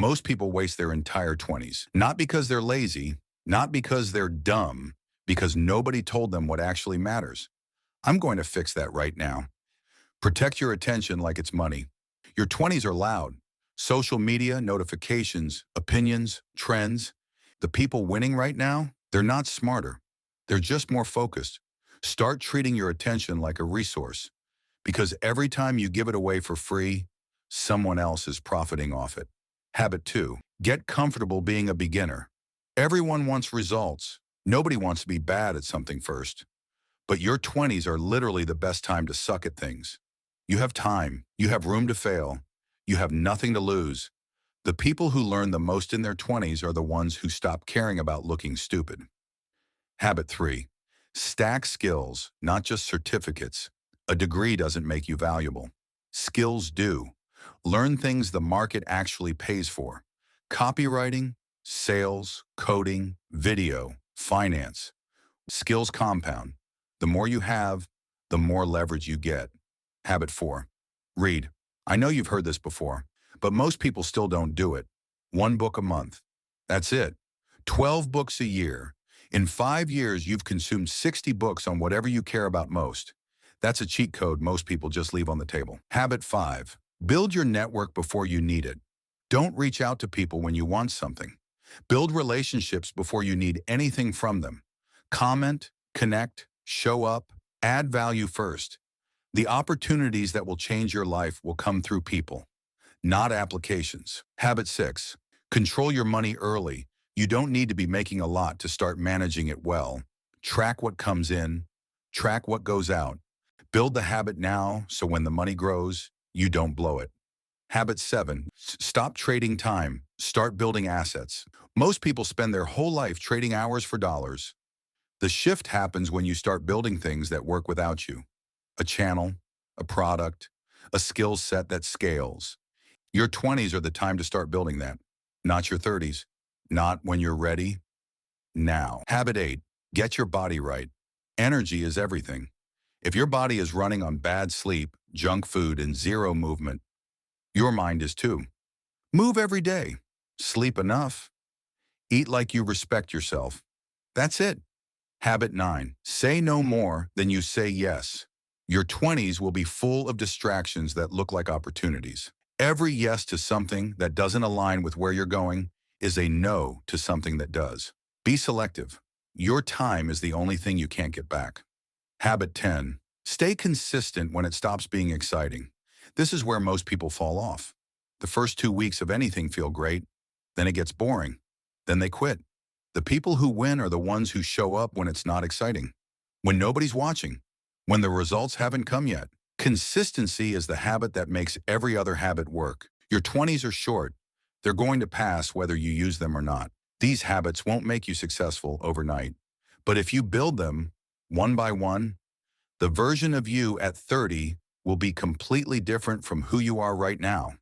most people waste their entire 20s. Not because they're lazy, not because they're dumb, because nobody told them what actually matters. I'm going to fix that right now. Protect your attention like it's money. Your 20s are loud. Social media, notifications, opinions, trends. The people winning right now, they're not smarter. They're just more focused. Start treating your attention like a resource, because every time you give it away for free, someone else is profiting off it. Habit 2, get comfortable being a beginner. Everyone wants results. Nobody wants to be bad at something first. But your 20s are literally the best time to suck at things. You have time, you have room to fail, you have nothing to lose. The people who learn the most in their 20s are the ones who stop caring about looking stupid. Habit 3, stack skills, not just certificates. A degree doesn't make you valuable. Skills do. Learn things the market actually pays for. Copywriting, sales, coding, video, finance. Skills compound. The more you have, the more leverage you get. Habit 4, read. I know you've heard this before, but most people still don't do it. 1 book a month. That's it. 12 books a year. In 5 years, you've consumed 60 books on whatever you care about most. That's a cheat code most people just leave on the table. Habit 5, build your network before you need it. Don't reach out to people when you want something. Build relationships before you need anything from them. Comment, connect, show up, add value first. The opportunities that will change your life will come through people, not applications. Habit 6, control your money early. You don't need to be making a lot to start managing it well. Track what comes in, track what goes out. Build the habit now so when the money grows, you don't blow it. Habit 7, stop trading time, start building assets. Most people spend their whole life trading hours for dollars. The shift happens when you start building things that work without you. A channel, a product, a skill set that scales. Your 20s are the time to start building that, not your 30s. Not when you're ready, now. Habit 8, get your body right. Energy is everything. If your body is running on bad sleep, junk food, and zero movement, your mind is too. Move every day. Sleep enough. Eat like you respect yourself. That's it. Habit 9, say no more than you say yes. Your 20s will be full of distractions that look like opportunities. Every yes to something that doesn't align with where you're going is a no to something that does. Be selective. Your time is the only thing you can't get back. Habit 10, stay consistent when it stops being exciting. This is where most people fall off. The first 2 weeks of anything feel great, then it gets boring, then they quit. The people who win are the ones who show up when it's not exciting, when nobody's watching, when the results haven't come yet. Consistency is the habit that makes every other habit work. Your 20s are short. They're going to pass whether you use them or not. These habits won't make you successful overnight. But if you build them, one by one, the version of you at 30 will be completely different from who you are right now.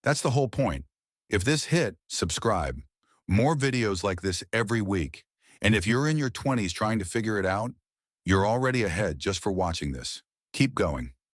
That's the whole point. If this hit, subscribe. More videos like this every week. And if you're in your 20s trying to figure it out, you're already ahead just for watching this. Keep going.